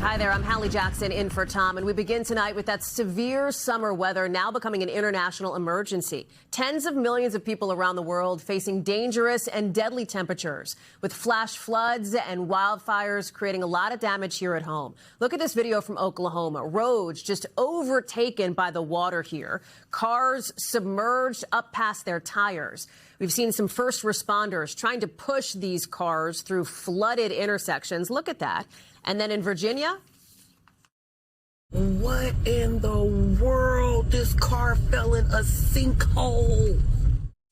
Hi there, I'm Hallie Jackson in for Tom, and we begin tonight with that severe summer weather now becoming an international emergency. Tens of millions of people around the world facing dangerous and deadly temperatures, with flash floods and wildfires creating a lot of damage here at home. Look at this video from Oklahoma. Roads just overtaken by the water here. Cars submerged up past their tires. We've seen some first responders trying to push these cars through flooded intersections. Look at that. And then in Virginia. What in the world? This car fell in a sinkhole.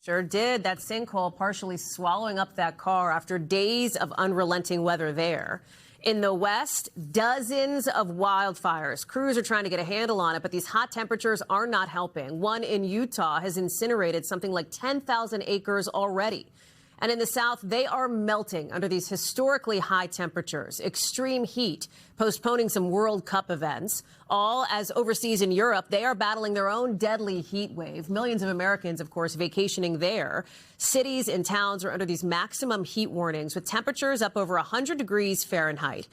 Sure did. That sinkhole partially swallowing up that car after days of unrelenting weather there. In the West, dozens of wildfires. Crews are trying to get a handle on it, but these hot temperatures are not helping. One in Utah has incinerated something like 10,000 acres already. And in the South, they are melting under these historically high temperatures, extreme heat, postponing some World Cup events. All as overseas in Europe, they are battling their own deadly heat wave. Millions of Americans, of course, vacationing there. Cities and towns are under these maximum heat warnings with temperatures up over 100 degrees Fahrenheit.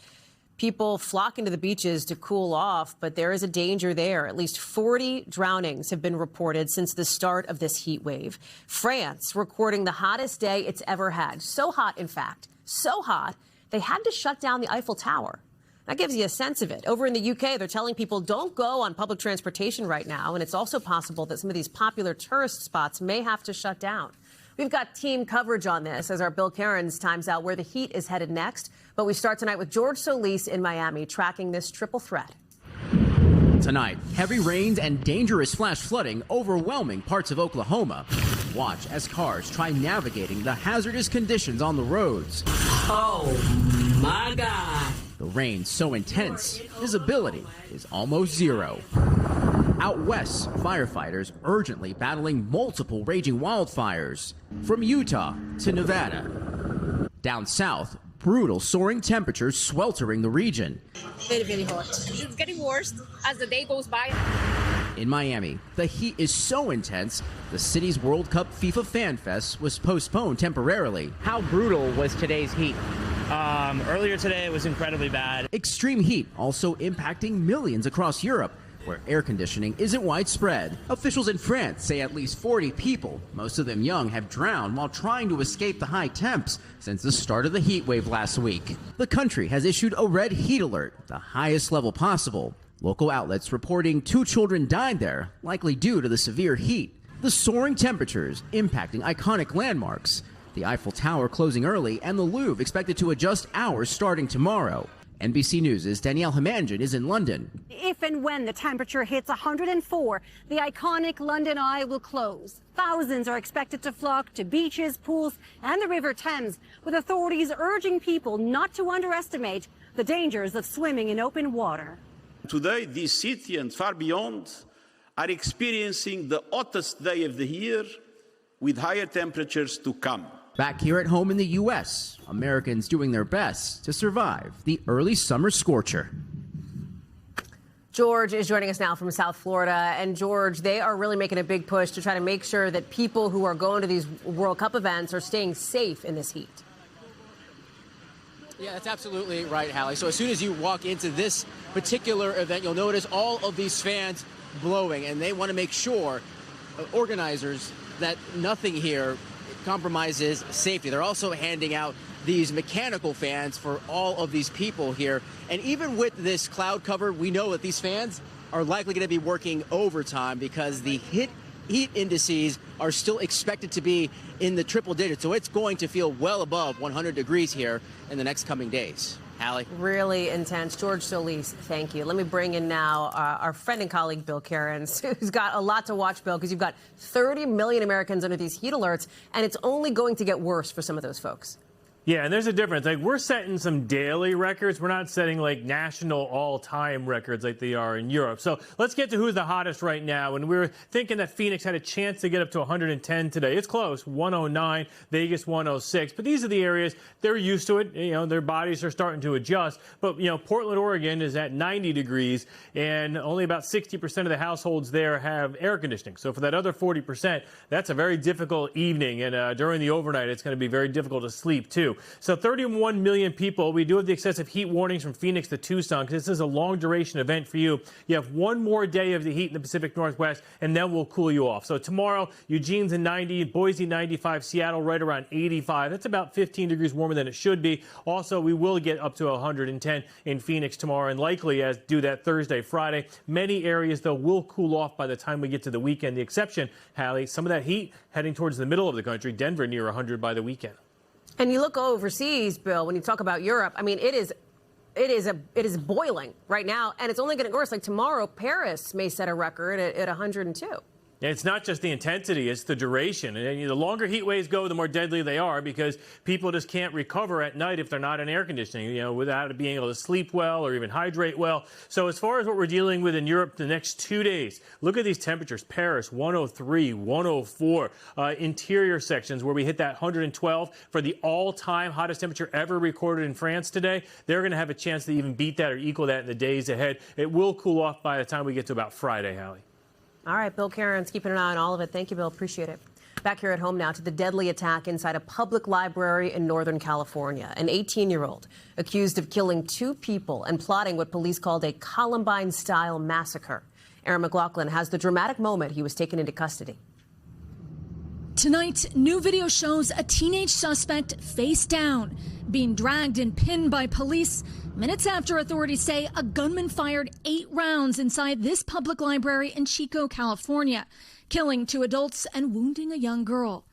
People flocking to the beaches to cool off, but there is a danger there. At least 40 drownings have been reported since the start of this heat wave. France recording the hottest day it's ever had. So hot, in fact, so hot, they had to shut down the Eiffel Tower. That gives you a sense of it. Over in the UK, they're telling people don't go on public transportation right now, and it's also possible that some of these popular tourist spots may have to shut down. We've got team coverage on this as our Bill Cairns times out where the heat is headed next. But we start tonight with George Solis in Miami tracking this triple threat. Tonight, heavy rains and dangerous flash flooding overwhelming parts of Oklahoma. Watch as cars try navigating the hazardous conditions on the roads. Oh, my God. The rain so intense, visibility is almost zero. Out west, firefighters urgently battling multiple raging wildfires. From Utah to Nevada. Down south, brutal soaring temperatures sweltering the region. Very, very hot. It's getting worse as the day goes by. In Miami, the heat is so intense, the city's World Cup FIFA Fan Fest was postponed temporarily. How brutal was today's heat? Earlier today, it was incredibly bad. Extreme heat also impacting millions across Europe, where air conditioning isn't widespread. Officials in France say at least 40 people, most of them young, have drowned while trying to escape the high temps since the start of the heat wave last week. The country has issued a red heat alert, the highest level possible. Local outlets reporting 2 children died there, likely due to the severe heat. The soaring temperatures impacting iconic landmarks. The Eiffel Tower closing early and the Louvre expected to adjust hours starting tomorrow. NBC News' Danielle Himanjan is in London. If and when the temperature hits 104, the iconic London Eye will close. Thousands are expected to flock to beaches, pools, and the River Thames, with authorities urging people not to underestimate the dangers of swimming in open water. Today, this city and far beyond are experiencing the hottest day of the year with higher temperatures to come. Back here at home in the U.S., Americans doing their best to survive the early summer scorcher. George is joining us now from South Florida. And George, they are really making a big push to try to make sure that people who are going to these World Cup events are staying safe in this heat. Yeah, that's absolutely right, Hallie. So as soon as you walk into this particular event, you'll notice all of these fans blowing, and they want to make sure, organizers, that nothing here compromises safety. They're also handing out these mechanical fans for all of these people here. And even with this cloud cover, we know that these fans are likely going to be working overtime because the heat indices are still expected to be in the triple digits. So it's going to feel well above 100 degrees here in the next coming days. Hallie? Really intense. George Solis, thank you. Let me bring in now our friend and colleague, Bill Cairns, who's got a lot to watch, Bill, because you've got 30 million Americans under these heat alerts, and it's only going to get worse for some of those folks. Yeah, and there's a difference. Like, we're setting some daily records. We're not setting, like, national all-time records like they are in Europe. So let's get to who's the hottest right now. And we were thinking that Phoenix had a chance to get up to 110 today. It's close, 109, Vegas 106. But these are the areas, they're used to it. You know, their bodies are starting to adjust. But, you know, Portland, Oregon is at 90 degrees, and only about 60% of the households there have air conditioning. So for that other 40%, that's a very difficult evening. And during the overnight, it's going to be very difficult to sleep, too. So 31 million people. We do have the excessive heat warnings from Phoenix to Tucson because this is a long duration event for you. You have one more day of the heat in the Pacific Northwest, and then we'll cool you off. So tomorrow, Eugene's in 90, Boise 95, Seattle right around 85. That's about 15 degrees warmer than it should be. Also, we will get up to 110 in Phoenix tomorrow, and likely as do that Thursday, Friday. Many areas, though, will cool off by the time we get to the weekend. The exception, Hallie, some of that heat heading towards the middle of the country. Denver near 100 by the weekend. And you look overseas, Bill, when you talk about Europe, I mean, it is boiling right now, and it's only going to get worse. Like tomorrow, Paris may set a record at 102. And it's not just the intensity, it's the duration. And the longer heat waves go, the more deadly they are because people just can't recover at night if they're not in air conditioning, without being able to sleep well or even hydrate well. So as far as what we're dealing with in Europe the next 2 days, look at these temperatures. Paris, 103, 104. Interior sections where we hit that 112 for the all-time hottest temperature ever recorded in France today. They're going to have a chance to even beat that or equal that in the days ahead. It will cool off by the time we get to about Friday, Hallie. All right, Bill Cairns, keeping an eye on all of it. Thank you, Bill. Appreciate it. Back here at home now to the deadly attack inside a public library in Northern California. An 18-year-old accused of killing 2 people and plotting what police called a Columbine-style massacre. Aaron McLaughlin has the dramatic moment he was taken into custody. Tonight, new video shows a teenage suspect face down, being dragged and pinned by police minutes after authorities say a gunman fired 8 rounds inside this public library in Chico, California, killing 2 adults and wounding a young girl.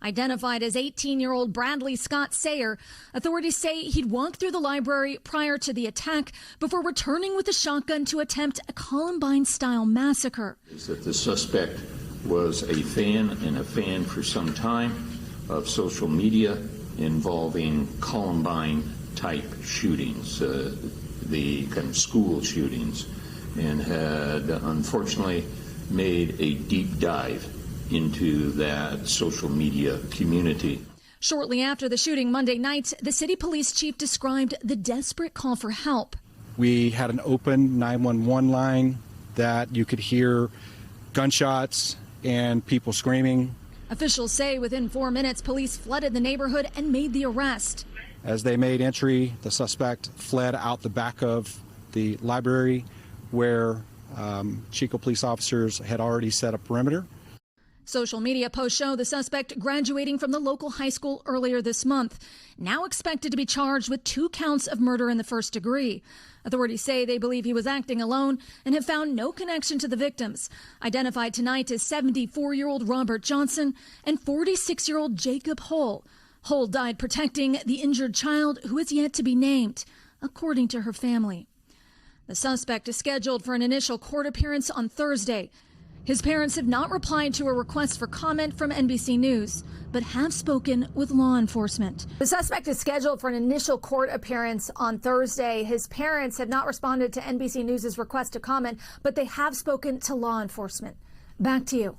Identified as 18-year-old Bradley Scott Sayer, authorities say he'd walked through the library prior to the attack before returning with a shotgun to attempt a Columbine-style massacre. Is that the suspect was a fan for some time of social media involving Columbine-type shootings, the kind of school shootings, and had unfortunately made a deep dive into that social media community. Shortly after the shooting Monday night, the city police chief described the desperate call for help. We had an open 911 line that you could hear gunshots and people screaming. Officials say within 4 minutes, police flooded the neighborhood and made the arrest. As they made entry, the suspect fled out the back of the library where Chico police officers had already set a perimeter. Social media posts show the suspect graduating from the local high school earlier this month, now expected to be charged with 2 counts of murder in the first degree. Authorities say they believe he was acting alone and have found no connection to the victims, identified tonight as 74-year-old Robert Johnson and 46-year-old Jacob Hull. Hull died protecting the injured child who is yet to be named, according to her family. The suspect is scheduled for an initial court appearance on Thursday. His parents have not replied to a request for comment from NBC News, but have spoken with law enforcement. The suspect is scheduled for an initial court appearance on Thursday. His parents have not responded to NBC News' request to comment, but they have spoken to law enforcement. Back to you.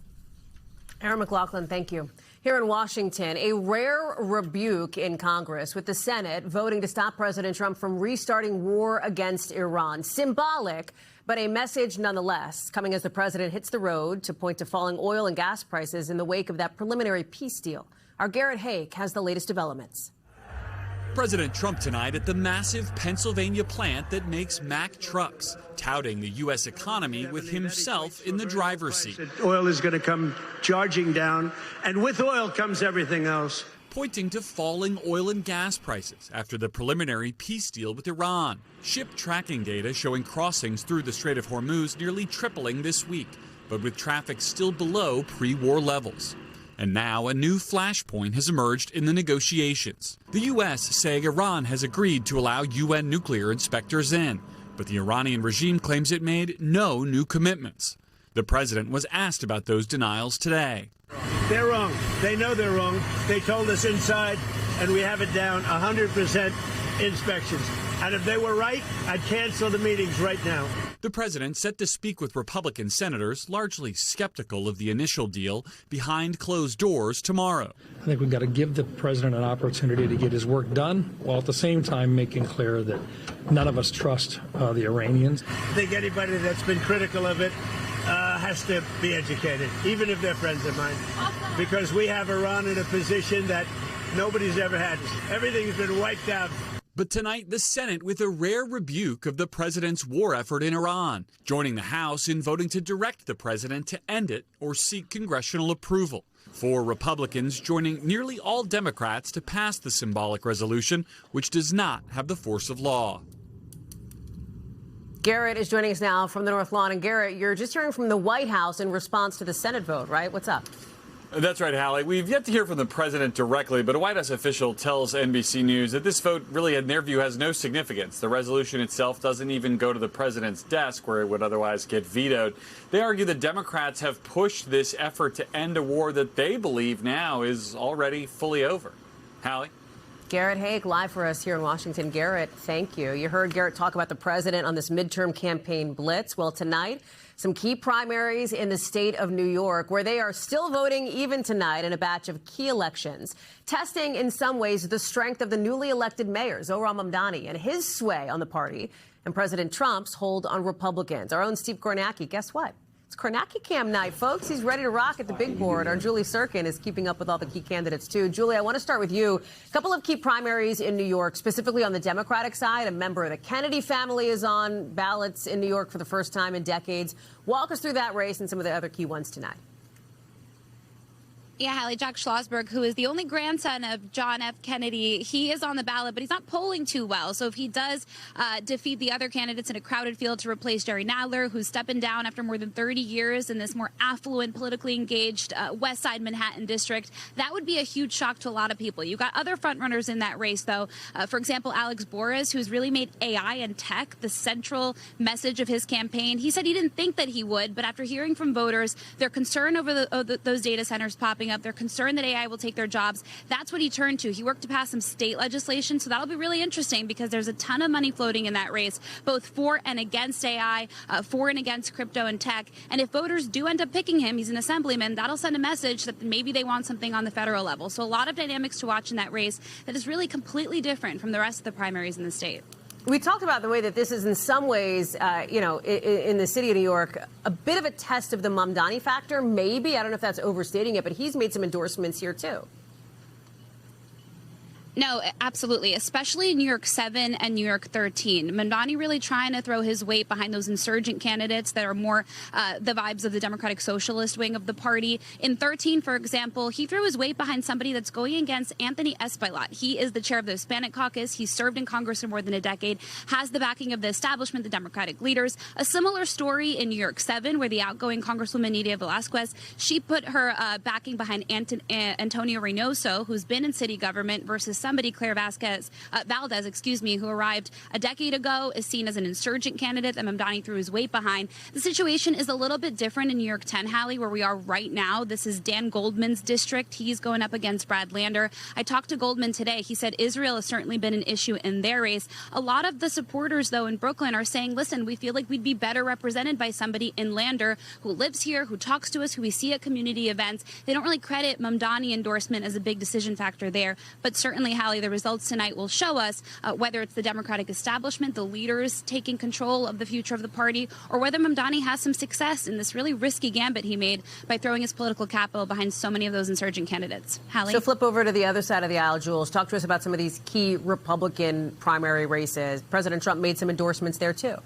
Aaron McLaughlin, thank you. Here in Washington, a rare rebuke in Congress with the Senate voting to stop President Trump from restarting war against Iran. Symbolic, but a message nonetheless, coming as the president hits the road to point to falling oil and gas prices in the wake of that preliminary peace deal. Our Garrett Haake has the latest developments. President Trump tonight at the massive Pennsylvania plant that makes Mack trucks, touting the U.S. economy with himself in the driver's seat. Oil is going to come charging down, and with oil comes everything else. Pointing to falling oil and gas prices after the preliminary peace deal with Iran. Ship tracking data showing crossings through the Strait of Hormuz nearly tripling this week, but with traffic still below pre-war levels. And now a new flashpoint has emerged in the negotiations. The U.S. saying Iran has agreed to allow UN nuclear inspectors in, but the Iranian regime claims it made no new commitments. The president was asked about those denials today. They're wrong. They know they're wrong. They told us inside, and we have it down 100% inspections. And if they were right, I'd cancel the meetings right now. The president set to speak with Republican senators, largely skeptical of the initial deal, behind closed doors tomorrow. I think we've got to give the president an opportunity to get his work done, while at the same time making clear that none of us trust the Iranians. I think anybody that's been critical of it has to be educated, even if they're friends of mine, because we have Iran in a position that nobody's ever had this. Everything's been wiped out. But tonight, the Senate with a rare rebuke of the president's war effort in Iran, joining the House in voting to direct the president to end it or seek congressional approval. 4 Republicans joining nearly all Democrats to pass the symbolic resolution, which does not have the force of law. Garrett is joining us now from the North Lawn. And Garrett, you're just hearing from the White House in response to the Senate vote, right? What's up? That's right, Hallie. We've yet to hear from the president directly, but a White House official tells NBC News that this vote really, in their view, has no significance. The resolution itself doesn't even go to the president's desk, where it would otherwise get vetoed. They argue the Democrats have pushed this effort to end a war that they believe now is already fully over. Hallie? Garrett Haake, live for us here in Washington. Garrett, thank you. You heard Garrett talk about the president on this midterm campaign blitz. Well, tonight, some key primaries in the state of New York, where they are still voting even tonight in a batch of key elections, testing in some ways the strength of the newly elected mayor, Zohran Mamdani, and his sway on the party, and President Trump's hold on Republicans. Our own Steve Kornacki, guess what? It's Kornacki Cam night, folks. He's ready to rock at the big board. Our Julie Sirkin is keeping up with all the key candidates, too. Julie, I want to start with you. A couple of key primaries in New York, specifically on the Democratic side. A member of the Kennedy family is on ballots in New York for the first time in decades. Walk us through that race and some of the other key ones tonight. Yeah, Hallie, Jack Schlossberg, who is the only grandson of John F. Kennedy, he is on the ballot, but he's not polling too well. So if he does defeat the other candidates in a crowded field to replace Jerry Nadler, who's stepping down after more than 30 years in this more affluent, politically engaged West Side Manhattan district, that would be a huge shock to a lot of people. You've got other frontrunners in that race, though. For example, Alex Boris, who's really made AI and tech the central message of his campaign. He said he didn't think that he would, but after hearing from voters, their concern over those data centers popping up, they're concerned that AI will take their jobs. That's what he turned to. He worked to pass some state legislation, so that'll be really interesting because there's a ton of money floating in that race, both for and against AI, for and against crypto and tech. And if voters do end up picking him, he's an assemblyman, that'll send a message that maybe they want something on the federal level. So a lot of dynamics to watch in that race that is really completely different from the rest of the primaries in the state. We talked about the way that this is in some ways, in the city of New York, a bit of a test of the Mamdani factor. Maybe, I don't know if that's overstating it, but he's made some endorsements here, too. No, absolutely, especially in New York 7 and New York 13. Mamdani really trying to throw his weight behind those insurgent candidates that are more the vibes of the Democratic Socialist wing of the party. In 13, for example, he threw his weight behind somebody that's going against Anthony Espaillat. He is the chair of the Hispanic Caucus. He's served in Congress for more than a decade, has the backing of the establishment, the Democratic leaders. A similar story in New York 7, where the outgoing Congresswoman Nydia Velázquez, she put her backing behind Antonio Reynoso, who's been in city government, versus somebody, Claire Valdez, who arrived a decade ago, is seen as an insurgent candidate that Mamdani threw his weight behind. The situation is a little bit different in New York 10, Hallie, where we are right now. This is Dan Goldman's district. He's going up against Brad Lander. I talked to Goldman today. He said Israel has certainly been an issue in their race. A lot of the supporters, though, in Brooklyn are saying, listen, we feel like we'd be better represented by somebody in Lander who lives here, who talks to us, who we see at community events. They don't really credit Mamdani endorsement as a big decision factor there, but certainly, Hallie, the results tonight will show us whether it's the Democratic establishment, the leaders taking control of the future of the party, or whether Mamdani has some success in this really risky gambit he made by throwing his political capital behind so many of those insurgent candidates. Hallie? So flip over to the other side of the aisle, Jules. Talk to us about some of these key Republican primary races. President Trump made some endorsements there, too.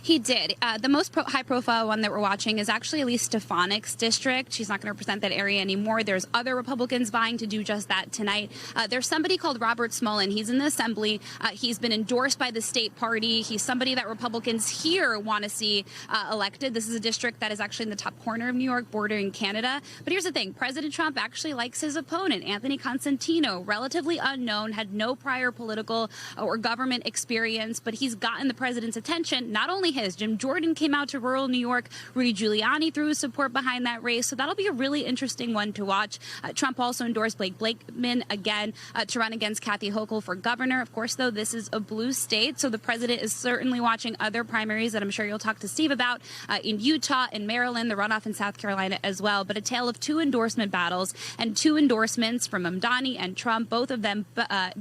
He did. The most high-profile one that we're watching is actually Elise Stefanik's district. She's not going to represent that area anymore. There's other Republicans vying to do just that tonight. There's somebody called Robert Smolin. He's in the Assembly. He's been endorsed by the state party. He's somebody that Republicans here want to see elected. This is a district that is actually in the top corner of New York, bordering Canada. But here's the thing. President Trump actually likes his opponent, Anthony Constantino, relatively unknown, had no prior political or government experience, but he's gotten the president's attention, not only his. Jim Jordan came out to rural New York. Rudy Giuliani threw his support behind that race. So that'll be a really interesting one to watch. Trump also endorsed Blake Blakeman again to run against Kathy Hochul for governor. Of course, though, this is a blue state, so the president is certainly watching other primaries that I'm sure you'll talk to Steve about in Utah, in Maryland, the runoff in South Carolina as well. But a tale of two endorsement battles and two endorsements from Mamdani and Trump, both of them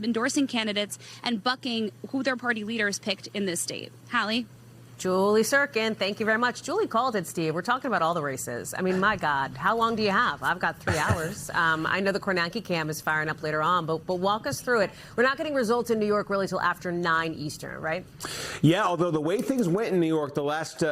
endorsing candidates and bucking who their party leaders picked in this state. Hallie? Julie Sirkin, thank you very much. Julie called it, Steve. We're talking about all the races. I mean, my God, how long do you have? I've got 3 hours. I know the Kornacki cam is firing up later on, but walk us through it. We're not getting results in New York really till after 9 Eastern, right? Yeah, although the way things went in New York the last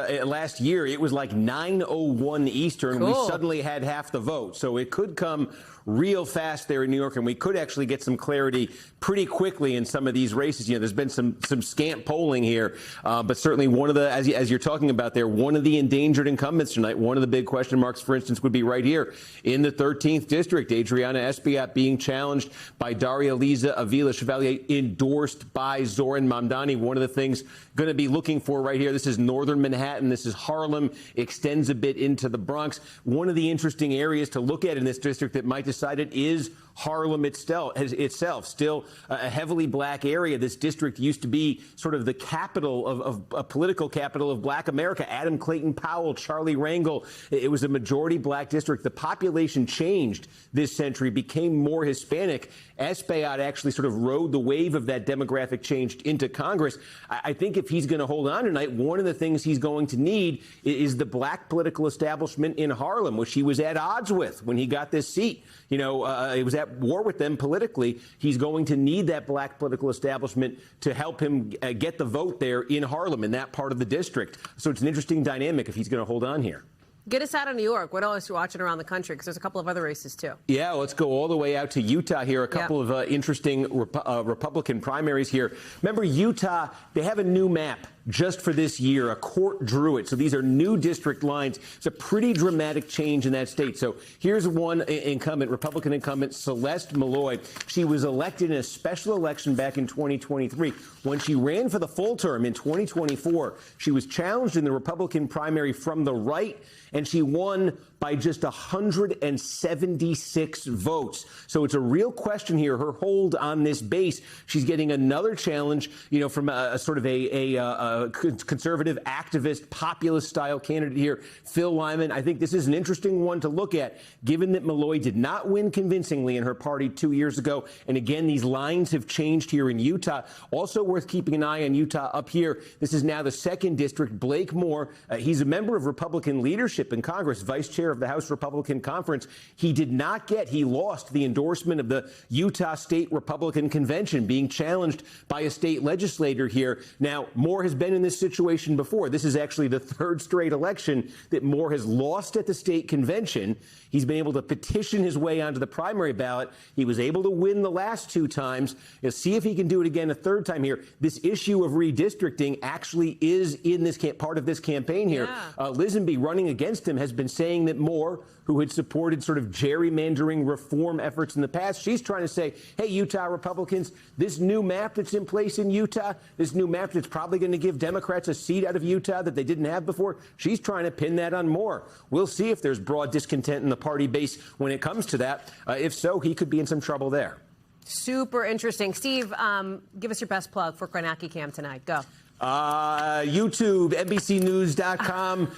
year, it was like 9:01 Eastern. Cool. We suddenly had half the vote. So it could come real fast there in New York, and we could actually get some clarity pretty quickly in some of these races. You know, there's been some scant polling here, but certainly one of the, as you're talking about there, one of the endangered incumbents tonight, one of the big question marks, for instance, would be right here in the 13th district. Adriana Espiat being challenged by Daria Liza Avila Chevalier, endorsed by Zoran Mamdani. One of the things going to be looking for right here, this is northern Manhattan, this is Harlem, extends a bit into the Bronx. One of the interesting areas to look at in this district that might decide it is Harlem itself, still a heavily black area. This district used to be sort of the capital of a political capital of black America. Adam Clayton Powell, Charlie Rangel. It was a majority black district. The population changed this century, became more Hispanic. Espaillat actually sort of rode the wave of that demographic change into Congress. I think if he's going to hold on tonight, one of the things he's going to need is the black political establishment in Harlem, which he was at odds with when he got this seat. You know, it was at war with them politically. He's going to need that black political establishment to help him get the vote there in Harlem, in that part of the district. So it's an interesting dynamic if he's going to hold on here. Get us out of New York. What else are you watching around the country? Because there's a couple of other races, too. Yeah, let's go all the way out to Utah here. A couple of interesting Republican primaries here. Remember, Utah, they have a new map just for this year. A court drew it. So these are new district lines. It's a pretty dramatic change in that state. So here's one incumbent, Republican incumbent, Celeste Malloy. She was elected in a special election back in 2023. When she ran for the full term in 2024, she was challenged in the Republican primary from the right, and she won by just 176 votes. So it's a real question here, her hold on this base. She's getting another challenge, you know, from a sort of a conservative, activist, populist-style candidate here, Phil Lyman. I think this is an interesting one to look at, given that Malloy did not win convincingly in her party 2 years ago. And again, these lines have changed here in Utah. Also worth keeping an eye on Utah up here. This is now the 2nd district. Blake Moore, he's a member of Republican leadership in Congress, vice chair of the House Republican Conference. He lost the endorsement of the Utah State Republican Convention, being challenged by a state legislator here. Now, Moore has been in this situation before. This is actually the 3rd straight election that Moore has lost at the state convention. He's been able to petition his way onto the primary ballot. He was able to win the last 2 times. You'll see if he can do it again a 3rd time here. This issue of redistricting actually is in this part of this campaign here. Yeah. Lisenby, running against him, has been saying that Moore, who had supported sort of gerrymandering reform efforts in the past, she's trying to say, hey, Utah Republicans, this new map that's in place in Utah, this new map that's probably going to give Democrats a seat out of Utah that they didn't have before, she's trying to pin that on Moore. We'll see if there's broad discontent in the party base when it comes to that. If so, he could be in some trouble there. Super interesting. Steve, give us your best plug for Kornacki Cam tonight. Go. YouTube, NBCnews.com,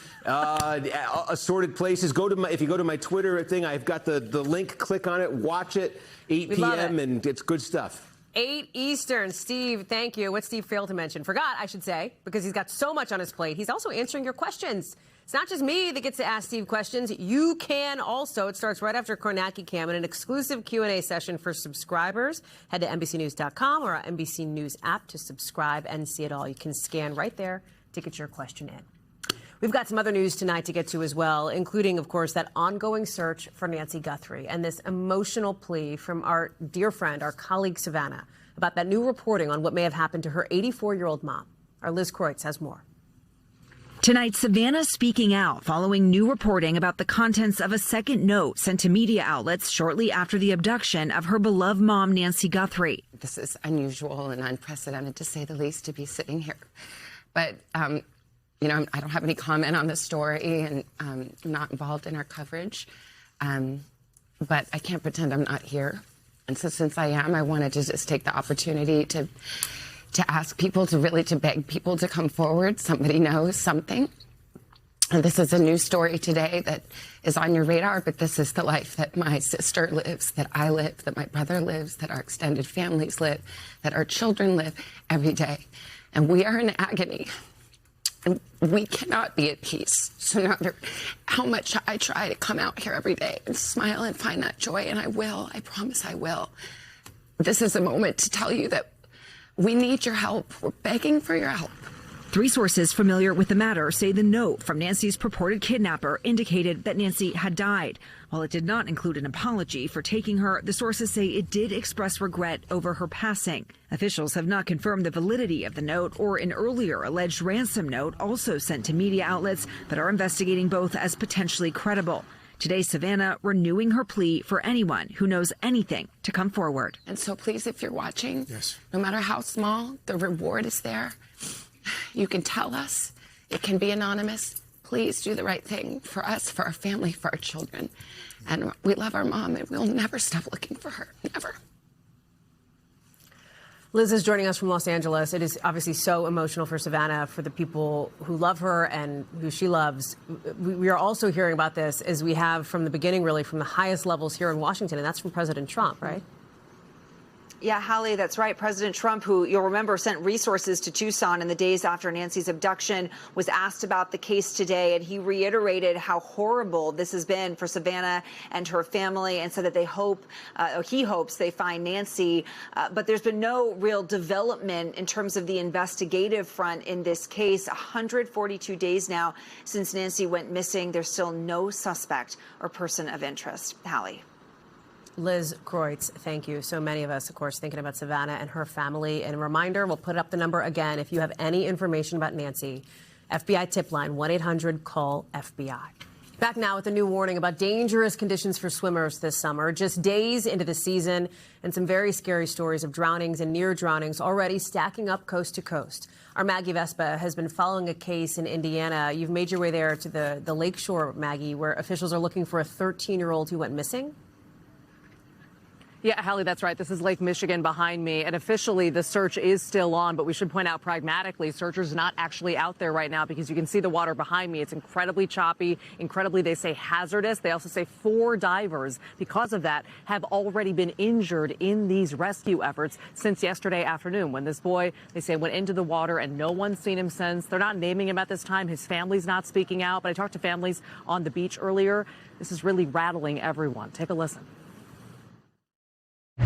assorted places. If you go to my Twitter thing, I've got the link. Click on it, watch it, 8 p.m., and it's good stuff. 8 Eastern. Steve, thank you. What Steve failed to mention, forgot, I should say, because he's got so much on his plate. He's also answering your questions. It's not just me that gets to ask Steve questions. You can also. It starts right after Kornacki Cam in an exclusive Q&A session for subscribers. Head to NBCnews.com or our NBC News app to subscribe and see it all. You can scan right there to get your question in. We've got some other news tonight to get to as well, including, of course, that ongoing search for Nancy Guthrie and this emotional plea from our dear friend, our colleague Savannah, about that new reporting on what may have happened to her 84-year-old mom. Our Liz Kreutz has more. Tonight, Savannah speaking out following new reporting about the contents of a second note sent to media outlets shortly after the abduction of her beloved mom, Nancy Guthrie. This is unusual and unprecedented, to say the least, to be sitting here. But, you know, I don't have any comment on the story, and I'm not involved in our coverage. But I can't pretend I'm not here. And so since I am, I wanted to just take the opportunity to ask people to beg people to come forward. Somebody knows something. And this is a news story today that is on your radar, but this is the life that my sister lives, that I live, that my brother lives, that our extended families live, that our children live every day. And we are in agony. And we cannot be at peace. So no matter how much I try to come out here every day and smile and find that joy, and I will, I promise I will. This is a moment to tell you that we need your help. We're begging for your help. 3 sources familiar with the matter say the note from Nancy's purported kidnapper indicated that Nancy had died. While it did not include an apology for taking her, the sources say it did express regret over her passing. Officials have not confirmed the validity of the note or an earlier alleged ransom note also sent to media outlets that are investigating both as potentially credible. Today, Savannah renewing her plea for anyone who knows anything to come forward. And so please, if you're watching, yes, no matter how small, the reward is there. You can tell us. It can be anonymous. Please do the right thing for us, for our family, for our children. And we love our mom, and we'll never stop looking for her. Never. Liz is joining us from Los Angeles. It is obviously so emotional for Savannah, for the people who love her and who she loves. We are also hearing about this, as we have from the beginning, really, from the highest levels here in Washington, and that's from President Trump, right? Yeah, Hallie, that's right. President Trump, who you'll remember sent resources to Tucson in the days after Nancy's abduction, was asked about the case today, and he reiterated how horrible this has been for Savannah and her family, and said that they hope, he hopes they find Nancy. But there's been no real development in terms of the investigative front in this case. 142 days now since Nancy went missing. There's still no suspect or person of interest. Hallie. Liz Kreutz, thank you. So many of us, of course, thinking about Savannah and her family. And a reminder, we'll put up the number again. If you have any information about Nancy, FBI tip line, 1-800-CALL-FBI. Back now with a new warning about dangerous conditions for swimmers this summer. Just days into the season, and some very scary stories of drownings and near drownings already stacking up coast to coast. Our Maggie Vespa has been following a case in Indiana. You've made your way there to the lakeshore, Maggie, where officials are looking for a 13-year-old who went missing. Yeah, Hallie, that's right. This is Lake Michigan behind me. And officially, the search is still on. But we should point out pragmatically, searchers not actually out there right now, because you can see the water behind me. It's incredibly choppy, incredibly, they say, hazardous. They also say 4 divers, because of that, have already been injured in these rescue efforts since yesterday afternoon, when this boy, they say, went into the water and no one's seen him since. They're not naming him at this time. His family's not speaking out. But I talked to families on the beach earlier. This is really rattling everyone. Take a listen.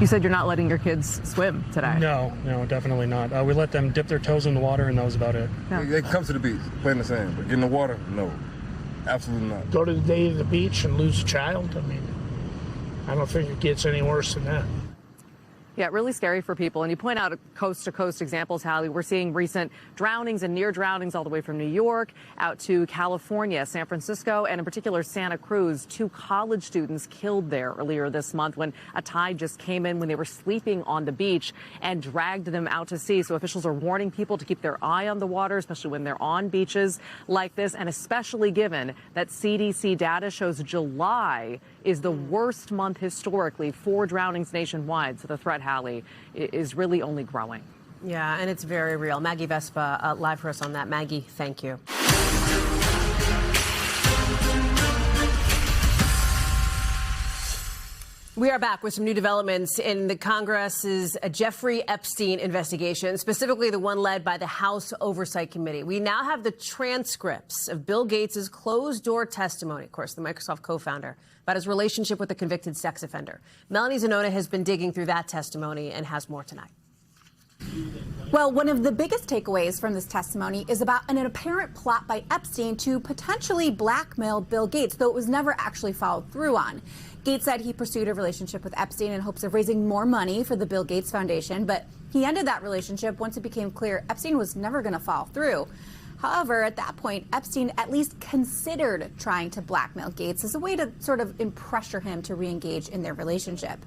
You said you're not letting your kids swim today. No, definitely not. We let them dip their toes in the water, and that was about it. Yeah. They come to the beach, play in the sand, but get in the water, no, absolutely not. Go to the day of the beach and lose a child? I mean, I don't think it gets any worse than that. Yeah, really scary for people. And you point out coast-to-coast examples, Hallie. We're seeing recent drownings and near drownings all the way from New York out to California, San Francisco, and in particular Santa Cruz. 2 college students killed there earlier this month when a tide just came in when they were sleeping on the beach and dragged them out to sea. So officials are warning people to keep their eye on the water, especially when they're on beaches like this, and especially given that CDC data shows July is the worst month historically for drownings nationwide. So the threat, Hallie, is really only growing. Yeah, and it's very real. Maggie Vespa live for us on that. Maggie, thank you. We are back with some new developments in the Congress's Jeffrey Epstein investigation, specifically the one led by the House Oversight Committee. We now have the transcripts of Bill Gates' closed-door testimony, of course, the Microsoft co-founder, about his relationship with a convicted sex offender. Melanie Zanona has been digging through that testimony and has more tonight. Well, one of the biggest takeaways from this testimony is about an apparent plot by Epstein to potentially blackmail Bill Gates, though it was never actually followed through on. Gates said he pursued a relationship with Epstein in hopes of raising more money for the Bill Gates Foundation, but he ended that relationship once it became clear Epstein was never going to follow through. However, at that point, Epstein at least considered trying to blackmail Gates as a way to sort of pressure him to re-engage in their relationship,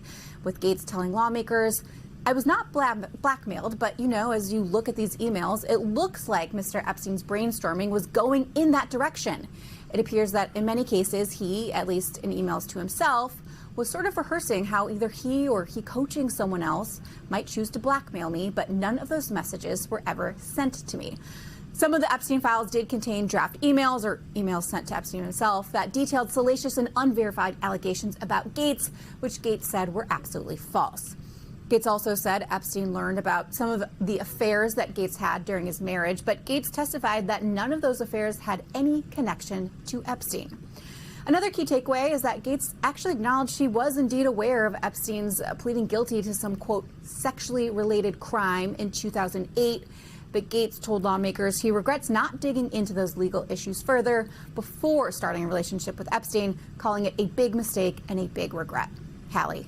with Gates telling lawmakers, "I was not blackmailed, but, as you look at these emails, it looks like Mr. Epstein's brainstorming was going in that direction." It appears that in many cases, he, at least in emails to himself, was sort of rehearsing how either he or he coaching someone else might choose to blackmail me, but none of those messages were ever sent to me. Some of the Epstein files did contain draft emails or emails sent to Epstein himself that detailed salacious and unverified allegations about Gates, which Gates said were absolutely false. Gates also said Epstein learned about some of the affairs that Gates had during his marriage, but Gates testified that none of those affairs had any connection to Epstein. Another key takeaway is that Gates actually acknowledged he was indeed aware of Epstein's pleading guilty to some, quote, sexually related crime in 2008. But Gates told lawmakers he regrets not digging into those legal issues further before starting a relationship with Epstein, calling it a big mistake and a big regret. Hallie.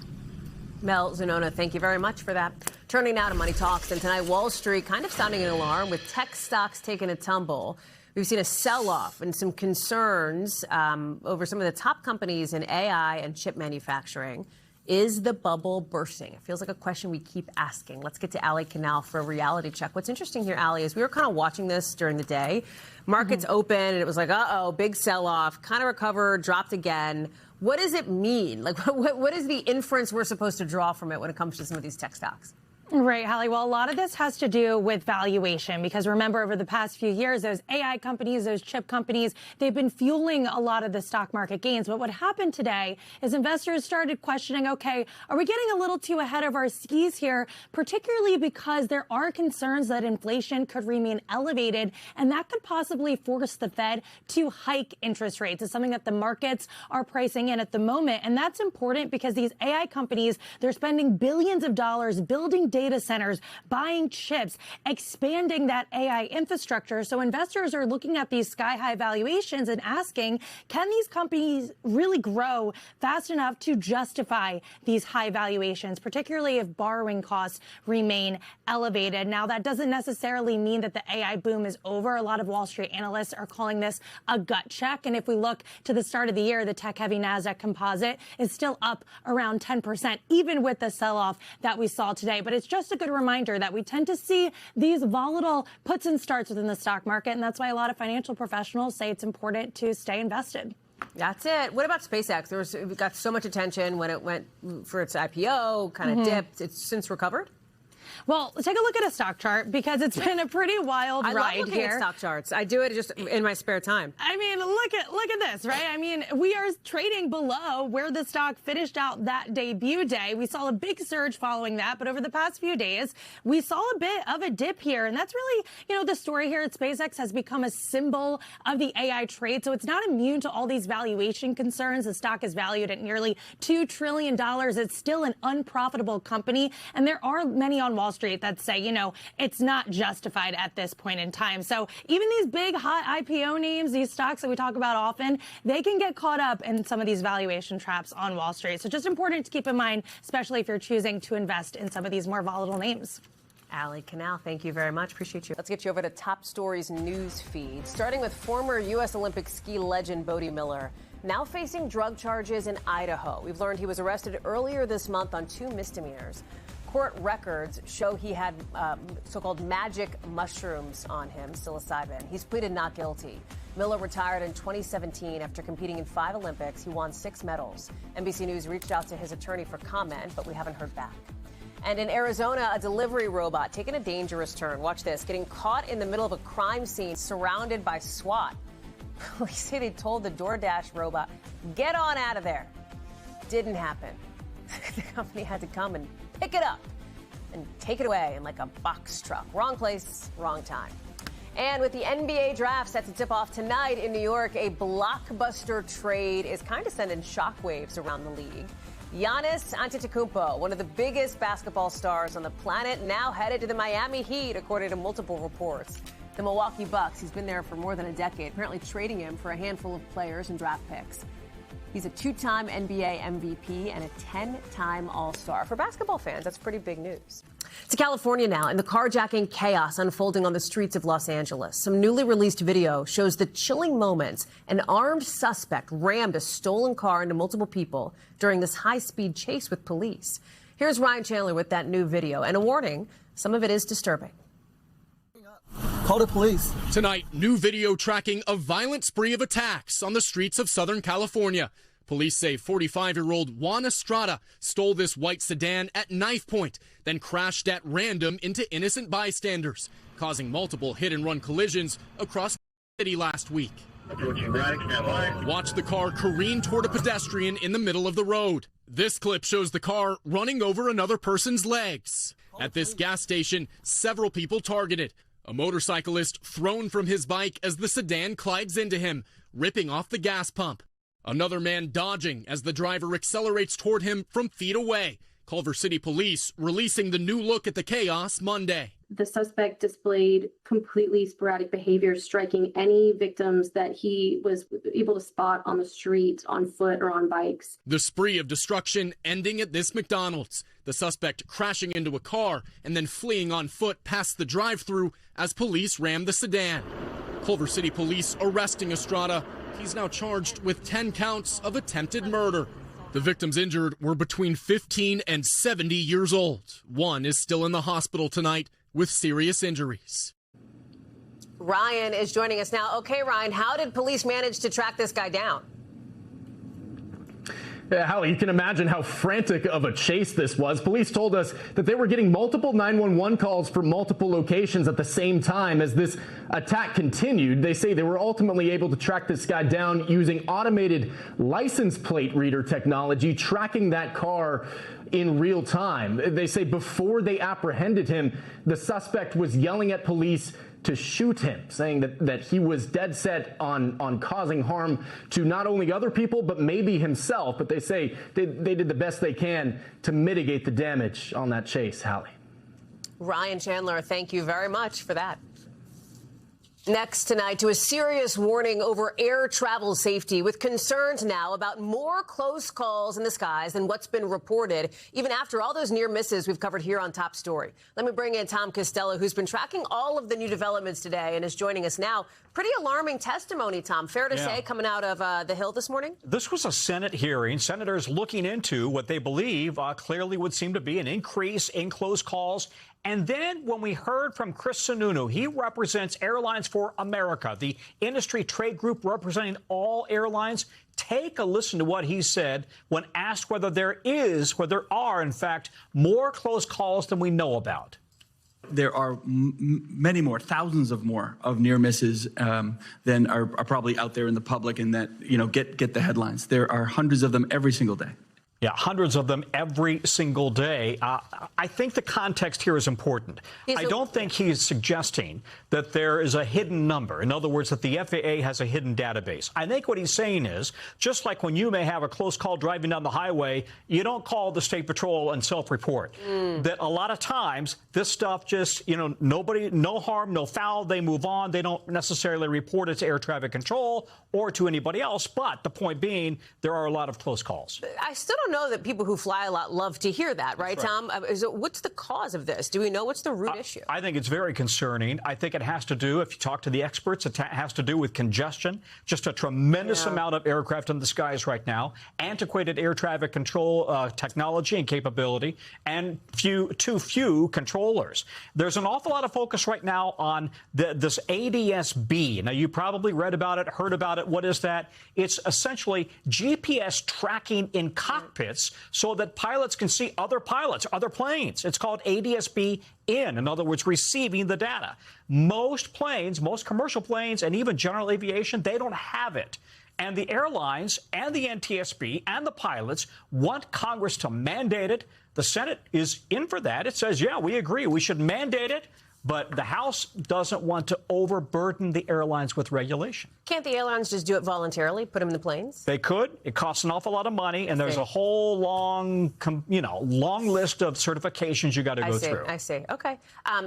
Mel Zanona, thank you very much for that. Turning now to Money Talks, and tonight Wall Street kind of sounding an alarm with tech stocks taking a tumble. We've seen a sell-off and some concerns over some of the top companies in AI and chip manufacturing. Is the bubble bursting? It feels like a question we keep asking. Let's get to Allie Canal for a reality check. What's interesting here, Allie, is we were kind of watching this during the day. Markets open, and it was like, uh-oh, big sell-off, kind of recovered, dropped again. What does it mean? Like, what is the inference we're supposed to draw from it when it comes to some of these tech stocks? Right, Hallie. Well, a lot of this has to do with valuation, because remember, over the past few years, those AI companies, those chip companies, they've been fueling a lot of the stock market gains. But what happened today is investors started questioning, okay, are we getting a little too ahead of our skis here, particularly because there are concerns that inflation could remain elevated, and that could possibly force the Fed to hike interest rates. It's something that the markets are pricing in at the moment. And that's important because these AI companies, they're spending billions of dollars building data centers, buying chips, expanding that AI infrastructure. So investors are looking at these sky-high valuations and asking, can these companies really grow fast enough to justify these high valuations, particularly if borrowing costs remain elevated? Now, that doesn't necessarily mean that the AI boom is over. A lot of Wall Street analysts are calling this a gut check. And if we look to the start of the year, the tech-heavy NASDAQ composite is still up around 10%, even with the sell-off that we saw today. But it's just a good reminder that we tend to see these volatile puts and starts within the stock market, and that's why a lot of financial professionals say it's important to stay invested. That's it. What about SpaceX? It got so much attention when it went for its IPO, kind of dipped. It's since recovered? Well, take a look at a stock chart, because it's been a pretty wild ride here. I love looking at stock charts. I do it just in my spare time. I mean, look at this, right? I mean, we are trading below where the stock finished out that debut day. We saw a big surge following that, but over the past few days, we saw a bit of a dip here. And that's really, the story here at SpaceX has become a symbol of the AI trade. So it's not immune to all these valuation concerns. The stock is valued at nearly $2 trillion. It's still an unprofitable company. And there are many on Wall Street that say, it's not justified at this point in time. So even these big hot IPO names, these stocks that we talk about often, they can get caught up in some of these valuation traps on Wall Street. So just important to keep in mind, especially if you're choosing to invest in some of these more volatile names. Allie Canal, thank you very much. Appreciate you. Let's get you over to Top Stories news feed, starting with former U.S. Olympic ski legend Bode Miller, now facing drug charges in Idaho. We've learned he was arrested earlier this month on 2 misdemeanors. Court records show he had so-called magic mushrooms on him, psilocybin. He's pleaded not guilty. Miller retired in 2017 after competing in 5 Olympics. He won 6 medals. NBC News reached out to his attorney for comment, but we haven't heard back. And in Arizona, a delivery robot taking a dangerous turn. Watch this, getting caught in the middle of a crime scene surrounded by SWAT. Police say they told the DoorDash robot, get on out of there. Didn't happen. The company had to come and pick it up and take it away in like a box truck. Wrong place, wrong time. And with the NBA draft set to tip off tonight in New York, a blockbuster trade is kind of sending shockwaves around the league. Giannis Antetokounmpo, one of the biggest basketball stars on the planet, now headed to the Miami Heat, according to multiple reports. The Milwaukee Bucks, he's been there for more than a decade, apparently trading him for a handful of players and draft picks. He's a 2-time NBA MVP and a 10-time All-Star. For basketball fans, that's pretty big news. To California now, and the carjacking chaos unfolding on the streets of Los Angeles. Some newly released video shows the chilling moments an armed suspect rammed a stolen car into multiple people during this high-speed chase with police. Here's Ryan Chandler with that new video, and a warning, some of it is disturbing. Call the police. Tonight, new video tracking a violent spree of attacks on the streets of Southern California. Police say 45-year-old Juan Estrada stole this white sedan at knife point, then crashed at random into innocent bystanders, causing multiple hit-and-run collisions across City last week. Watch the car careen toward a pedestrian in the middle of the road. This clip shows the car running over another person's legs. At this gas station, several people targeted. A motorcyclist thrown from his bike as the sedan collides into him, ripping off the gas pump. Another man dodging as the driver accelerates toward him from feet away. Culver City Police releasing the new look at the chaos Monday. The suspect displayed completely sporadic behavior, striking any victims that he was able to spot on the street, on foot, or on bikes. The spree of destruction ending at this McDonald's. The suspect crashing into a car and then fleeing on foot past the drive-thru as police rammed the sedan. Culver City Police arresting Estrada. He's now charged with 10 counts of attempted murder. The victims injured were between 15 and 70 years old. One is still in the hospital tonight with serious injuries. Ryan is joining us now. Okay, Ryan, how did police manage to track this guy down? Yeah, Hallie, you can imagine how frantic of a chase this was. Police told us that they were getting multiple 911 calls from multiple locations at the same time as this attack continued. They say they were ultimately able to track this guy down using automated license plate reader technology, tracking that car in real time. They say before they apprehended him, the suspect was yelling at police to shoot him, saying that he was dead set on causing harm to not only other people, but maybe himself. But they say they did the best they can to mitigate the damage on that chase, Hallie. Ryan Chandler, thank you very much for that. Next tonight, to a serious warning over air travel safety, with concerns now about more close calls in the skies than what's been reported, even after all those near misses we've covered here on Top Story. Let me bring in Tom Costello, who's been tracking all of the new developments today and is joining us now. Pretty alarming testimony, Tom. Fair to say, coming out of the Hill this morning? This was a Senate hearing. Senators looking into what they believe clearly would seem to be an increase in close calls. And then when we heard from Chris Sununu, he represents Airlines for America, the industry trade group representing all airlines. Take a listen to what he said when asked whether there are, in fact, more close calls than we know about. There are many more, thousands of more of near misses than are probably out there in the public and that, get the headlines. There are hundreds of them every single day. Yeah, hundreds of them every single day. I think the context here is important. I don't think he is suggesting that there is a hidden number. In other words, that the FAA has a hidden database. I think what he's saying is, just like when you may have a close call driving down the highway, you don't call the State Patrol and self-report. That a lot of times, this stuff just, no harm, no foul, they move on. They don't necessarily report it to air traffic control or to anybody else. But the point being, there are a lot of close calls. I still don't know that people who fly a lot love to hear that, right, Tom? What's the cause of this? Do we know what's the root issue? I think it's very concerning. I think it has to do, if you talk to the experts, it has to do with congestion, just a tremendous amount of aircraft in the skies right now, antiquated air traffic control technology and capability, and too few controllers. There's an awful lot of focus right now on this ADS-B. Now, you probably read about it, heard about it. What is that? It's essentially GPS tracking in cockpits so that pilots can see other pilots, other planes. It's called ADS-B in other words, receiving the data. Most planes, most commercial planes, and even general aviation, they don't have it. And the airlines and the NTSB and the pilots want Congress to mandate it. The Senate is in for that. It says, yeah, we agree, we should mandate it. But the House doesn't want to overburden the airlines with regulation. Can't the airlines just do it voluntarily, put them in the planes? They could. It costs an awful lot of money, and there's a whole long list of certifications you got to go through. I see. Okay.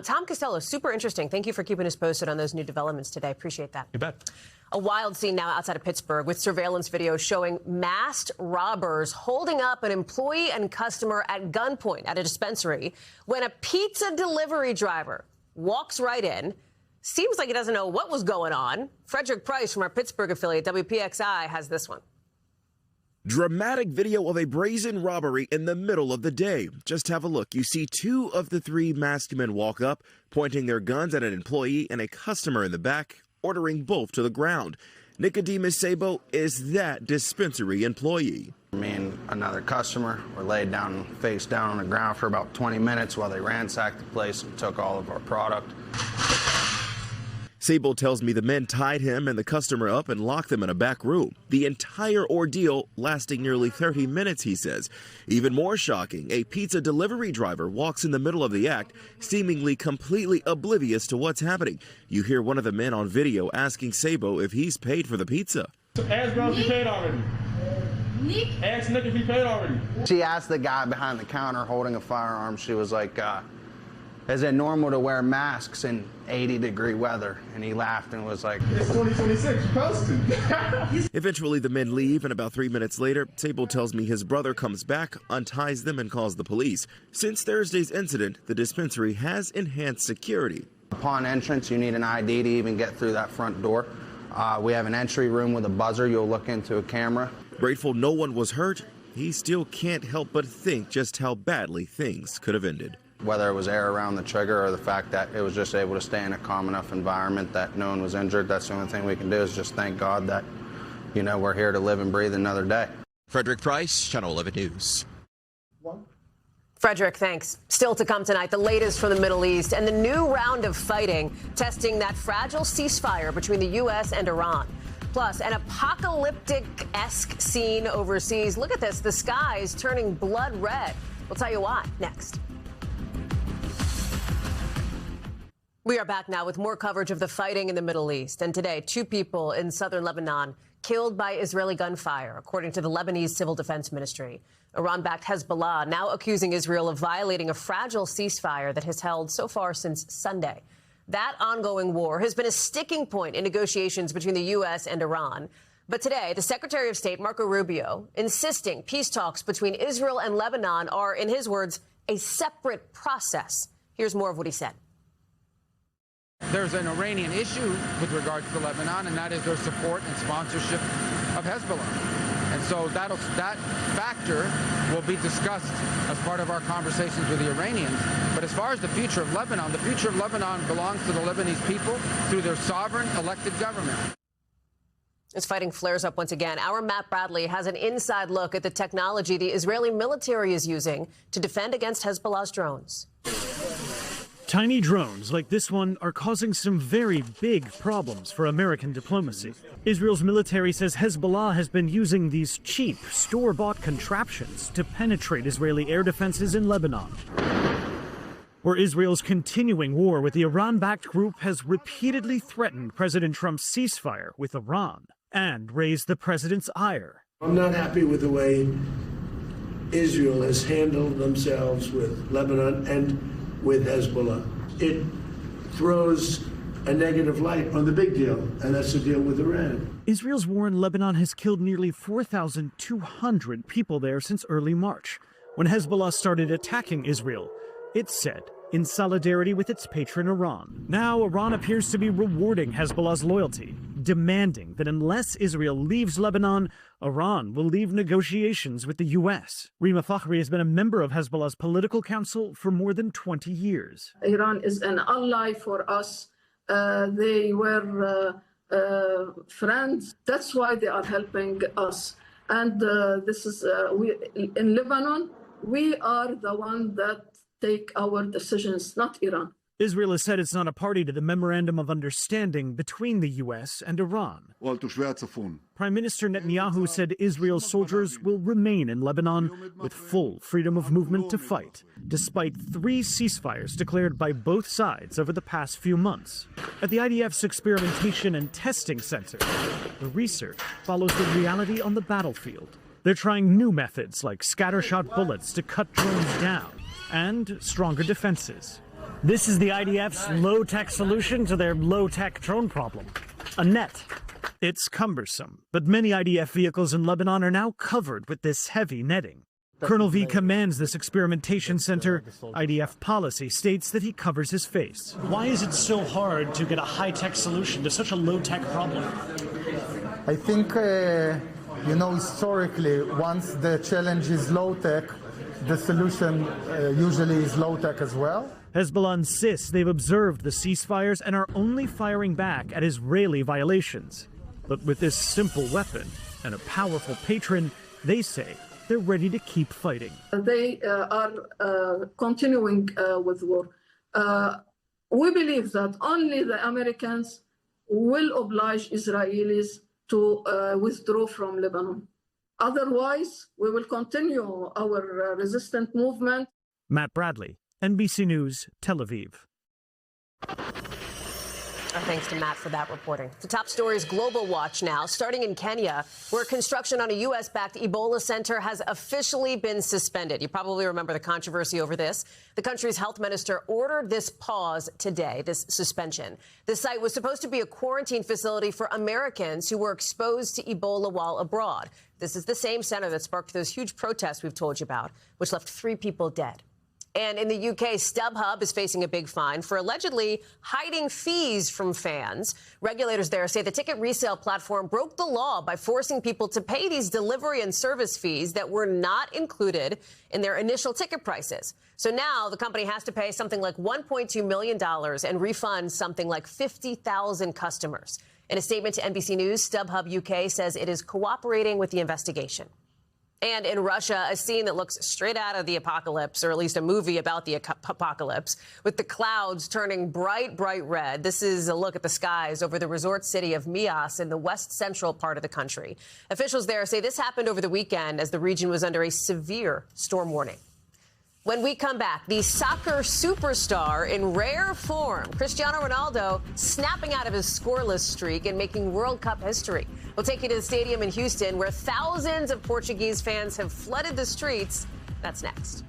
Tom Costello, super interesting. Thank you for keeping us posted on those new developments today. Appreciate that. You bet. A wild scene now outside of Pittsburgh with surveillance video showing masked robbers holding up an employee and customer at gunpoint at a dispensary when a pizza delivery driver walks right in. Seems like he doesn't know what was going on. Frederick Price from our Pittsburgh affiliate, WPXI, has this one. Dramatic video of a brazen robbery in the middle of the day. Just have a look. You see two of the three masked men walk up, pointing their guns at an employee and a customer in the back, ordering both to the ground. Nicodemus Sabo is that dispensary employee. Me and another customer were laid down, face down on the ground for about 20 minutes while they ransacked the place and took all of our product. Sable tells me the men tied him and the customer up and locked them in a back room. The entire ordeal lasting nearly 30 minutes, he says. Even more shocking, a pizza delivery driver walks in the middle of the act, seemingly completely oblivious to what's happening. You hear one of the men on video asking Sabo if he's paid for the pizza. Ask bro if he paid already. Ask Nick if he paid already. She asked the guy behind the counter holding a firearm, she was like, is it normal to wear masks in 80-degree weather? And he laughed and was like, it's 2026, you posted. Eventually, the men leave, and about 3 minutes later, Sable tells me his brother comes back, unties them, and calls the police. Since Thursday's incident, the dispensary has enhanced security. Upon entrance, you need an ID to even get through that front door. We have an entry room with a buzzer. You'll look into a camera. Grateful no one was hurt, he still can't help but think just how badly things could have ended. Whether it was air around the trigger or the fact that it was just able to stay in a calm enough environment that no one was injured, that's the only thing we can do is just thank God that, you know, we're here to live and breathe another day. Frederick Price, Channel 11 News. Frederick, thanks. Still to come tonight, the latest from the Middle East and the new round of fighting testing that fragile ceasefire between the U.S. and Iran. Plus, an apocalyptic-esque scene overseas. Look at this. The sky is turning blood red. We'll tell you why next. We are back now with more coverage of the fighting in the Middle East. And today, 2 people in southern Lebanon killed by Israeli gunfire, according to the Lebanese Civil Defense Ministry. Iran-backed Hezbollah now accusing Israel of violating a fragile ceasefire that has held so far since Sunday. That ongoing war has been a sticking point in negotiations between the U.S. and Iran. But today, the Secretary of State, Marco Rubio, insisting peace talks between Israel and Lebanon are, in his words, a separate process. Here's more of what he said. There's an Iranian issue with regard to Lebanon, and that is their support and sponsorship of Hezbollah. And so that factor will be discussed as part of our conversations with the Iranians. But as far as the future of Lebanon belongs to the Lebanese people through their sovereign elected government. As fighting flares up once again, our Matt Bradley has an inside look at the technology the Israeli military is using to defend against Hezbollah's drones. Tiny drones like this one are causing some very big problems for American diplomacy. Israel's military says Hezbollah has been using these cheap, store-bought contraptions to penetrate Israeli air defenses in Lebanon, where Israel's continuing war with the Iran-backed group has repeatedly threatened President Trump's ceasefire with Iran and raised the president's ire. I'm not happy with the way Israel has handled themselves with Lebanon and with Hezbollah. It throws a negative light on the big deal, and that's the deal with Iran. Israel's war in Lebanon has killed nearly 4,200 people there since early March, when Hezbollah started attacking Israel, it said, in solidarity with its patron Iran. Now Iran appears to be rewarding Hezbollah's loyalty, demanding that unless Israel leaves Lebanon, Iran will leave negotiations with the U.S. Rima Fakhri has been a member of Hezbollah's political council for more than 20 years. Iran is an ally for us. They were friends. That's why they are helping us. And this is in Lebanon, we are the one that take our decisions, not Iran. Israel has said it's not a party to the Memorandum of Understanding between the U.S. and Iran. Prime Minister Netanyahu said Israel's soldiers will remain in Lebanon with full freedom of movement to fight, despite 3 ceasefires declared by both sides over the past few months. At the IDF's Experimentation and Testing Center, the research follows the reality on the battlefield. They're trying new methods like scattershot bullets to cut drones down and stronger defenses. This is the IDF's low-tech solution to their low-tech drone problem, a net. It's cumbersome, but many IDF vehicles in Lebanon are now covered with this heavy netting. Colonel V commands this experimentation center. IDF policy states that he covers his face. Why is it so hard to get a high-tech solution to such a low-tech problem? I think, historically, once the challenge is low-tech, the solution usually is low-tech as well. Hezbollah insists they've observed the ceasefires and are only firing back at Israeli violations. But with this simple weapon and a powerful patron, they say they're ready to keep fighting. They are continuing with war. We believe that only the Americans will oblige Israelis to withdraw from Lebanon. Otherwise, we will continue our resistant movement. Matt Bradley, NBC News, Tel Aviv. Our thanks to Matt for that reporting. The top story is Global Watch now, starting in Kenya, where construction on a U.S.-backed Ebola center has officially been suspended. You probably remember the controversy over this. The country's health minister ordered this pause today, this suspension. The site was supposed to be a quarantine facility for Americans who were exposed to Ebola while abroad. This is the same center that sparked those huge protests we've told you about, which left 3 people dead. And in the UK, StubHub is facing a big fine for allegedly hiding fees from fans. Regulators there say the ticket resale platform broke the law by forcing people to pay these delivery and service fees that were not included in their initial ticket prices. So now the company has to pay something like $1.2 million and refund something like 50,000 customers. In a statement to NBC News, StubHub UK says it is cooperating with the investigation. And in Russia, a scene that looks straight out of the apocalypse, or at least a movie about the apocalypse, with the clouds turning bright, bright red. This is a look at the skies over the resort city of Mias in the west-central part of the country. Officials there say this happened over the weekend as the region was under a severe storm warning. When we come back, the soccer superstar in rare form, Cristiano Ronaldo, snapping out of his scoreless streak and making World Cup history. We'll take you to the stadium in Houston, where thousands of Portuguese fans have flooded the streets. That's next.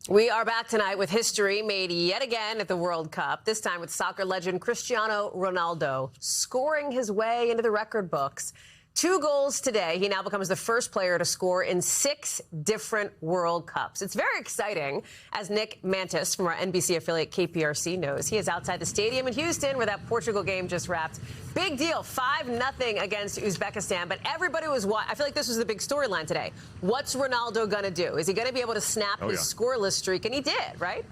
We are back tonight with history made yet again at the World Cup, this time with soccer legend Cristiano Ronaldo scoring his way into the record books. 2 goals today. He now becomes the first player to score in 6 different World Cups. It's very exciting, as Nick Mantis from our NBC affiliate KPRC knows. He is outside the stadium in Houston where that Portugal game just wrapped. Big deal, 5-0 against Uzbekistan. But everybody was I feel like this was the big storyline today. What's Ronaldo going to do? Is he going to be able to snap his scoreless streak? And he did, right?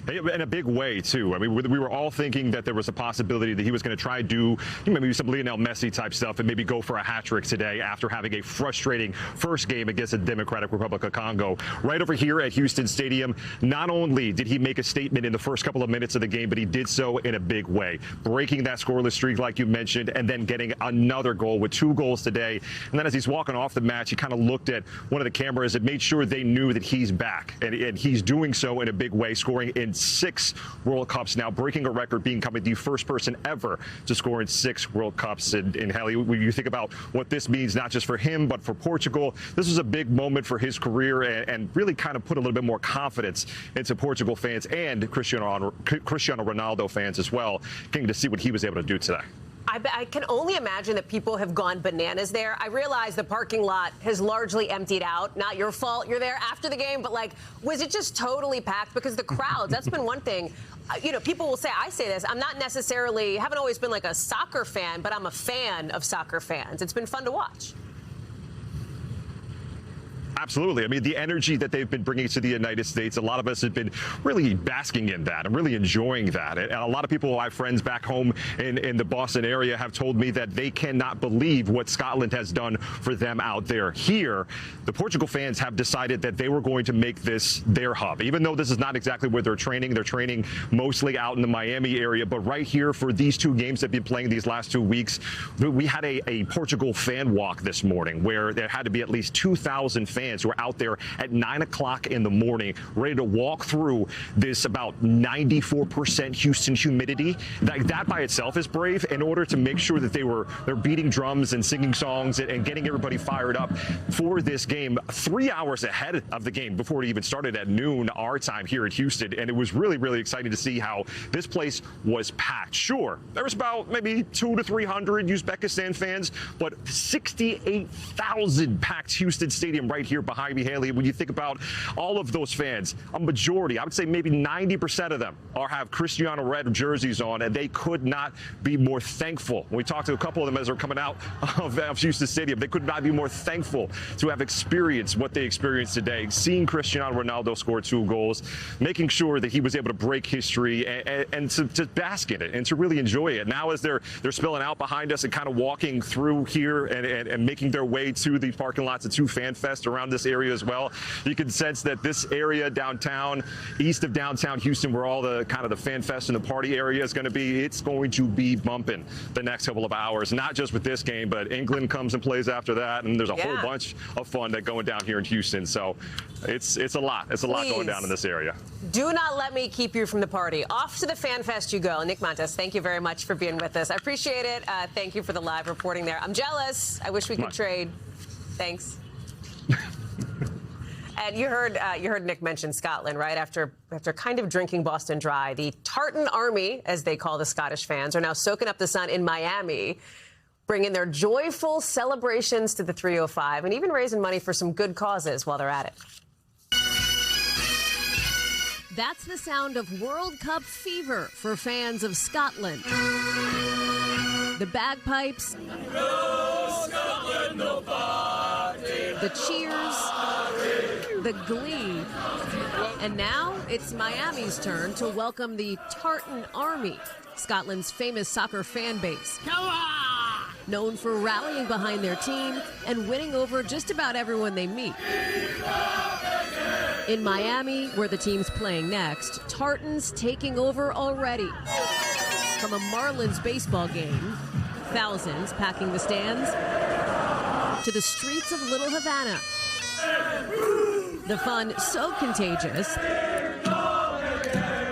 In a big way, too. I mean, we were all thinking that there was a possibility that he was going to try to do maybe some Lionel Messi type stuff and maybe go for a hat trick today after having a frustrating first game against the Democratic Republic of Congo. Right over here at Houston Stadium, not only did he make a statement in the first couple of minutes of the game, but he did so in a big way, breaking that scoreless streak like you mentioned, and then getting another goal with 2 goals today. And then as he's walking off the match, he kind of looked at one of the cameras and made sure they knew that he's back. And he's doing so in a big way, scoring in 6 World Cups now, breaking a record, becoming the first person ever to score in 6 World Cups. And Hallie, when you think about what this means, not just for him, but for Portugal, this was a big moment for his career and really kind of put a little bit more confidence into Portugal fans and Cristiano Ronaldo fans as well, getting to see what he was able to do today. I can only imagine that people have gone bananas there. I realize the parking lot has largely emptied out. Not your fault. You're there after the game. But, like, was it just totally packed? Because the crowds, that's been one thing. You know, people will say, I say this, I'm not necessarily, haven't always been like a soccer fan, but I'm a fan of soccer fans. It's been fun to watch. Absolutely. I mean, the energy that they've been bringing to the United States, a lot of us have been really basking in that and really enjoying that. And a lot of people, I have friends back home in the Boston area, have told me that they cannot believe what Scotland has done for them out there. Here, the Portugal fans have decided that they were going to make this their hub. Even though this is not exactly where they're training mostly out in the Miami area. But right here for these 2 games that have been playing these last 2 weeks, we had a Portugal fan walk this morning where there had to be at least 2,000 fans who are out there at 9 o'clock in the morning, ready to walk through this about 94% Houston humidity. That by itself is brave, in order to make sure that they're beating drums and singing songs and getting everybody fired up for this game 3 hours ahead of the game before it even started at noon our time here in Houston. And it was really, really exciting to see how this place was packed. Sure, there was about maybe 200 to 300 Uzbekistan fans, but 68,000 packed Houston Stadium right here behind me, Haley. When you think about all of those fans, a majority, I would say maybe 90% of them have Cristiano red jerseys on, and they could not be more thankful. When we talked to a couple of them as they're coming out of Houston Stadium, they could not be more thankful to have experienced what they experienced today, seeing Cristiano Ronaldo score 2 goals, making sure that he was able to break history and to bask in it and to really enjoy it. Now as they're spilling out behind us and kind of walking through here and making their way to the parking lots of 2 Fan Fest around around this area as well. You can sense that this area downtown, east of downtown Houston, where all the kind of the fan fest and the party area is going to be, it's going to be bumping the next couple of hours, not just with this game, but England comes and plays after that, and there's a whole bunch of fun that going down here in Houston. So it's a lot. It's a lot going down in this area. Do not let me keep you from the party. Off to the fan fest you go. Nick Montes, thank you very much for being with us. I appreciate it. Thank you for the live reporting there. I'm jealous. I wish we could trade. Thanks. And you heard Nick mention Scotland, right? After kind of drinking Boston dry, the Tartan Army, as they call the Scottish fans, are now soaking up the sun in Miami, bringing their joyful celebrations to the 305 and even raising money for some good causes while they're at it. That's the sound of World Cup fever for fans of Scotland. The bagpipes, no Scotland, no party. The cheers, the glee. And now it's Miami's turn to welcome the Tartan Army, Scotland's famous soccer fan base. Come on! Known for rallying behind their team and winning over just about everyone they meet. In Miami, where the team's playing next, Tartan's taking over already. From a Marlins baseball game, thousands packing the stands, to the streets of Little Havana. The fun so contagious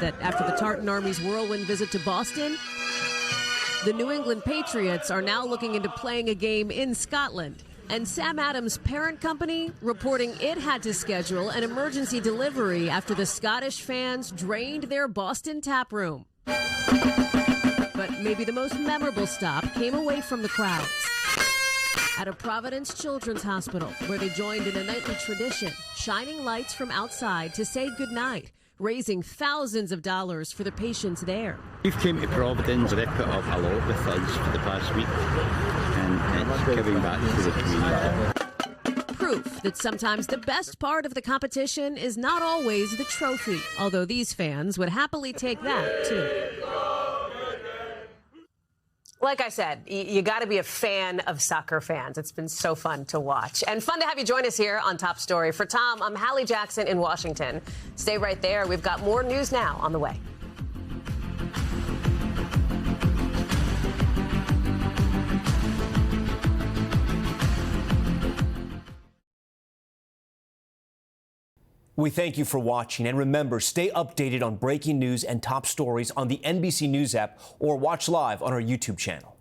that after the Tartan Army's whirlwind visit to Boston, the New England Patriots are now looking into playing a game in Scotland. And Sam Adams' parent company reporting it had to schedule an emergency delivery after the Scottish fans drained their Boston tap room. But maybe the most memorable stop came away from the crowds. At a Providence Children's Hospital, where they joined in a nightly tradition, shining lights from outside to say goodnight, raising thousands of dollars for the patients there. We've came to Providence, they've put up a lot with us for the past week, and it's giving back to the community. Proof that sometimes the best part of the competition is not always the trophy, although these fans would happily take that, too. Like I said, you got to be a fan of soccer fans. It's been so fun to watch. And fun to have you join us here on Top Story. For Tom, I'm Hallie Jackson in Washington. Stay right there. We've got more news now on the way. We thank you for watching, and remember, stay updated on breaking news and top stories on the NBC News app or watch live on our YouTube channel.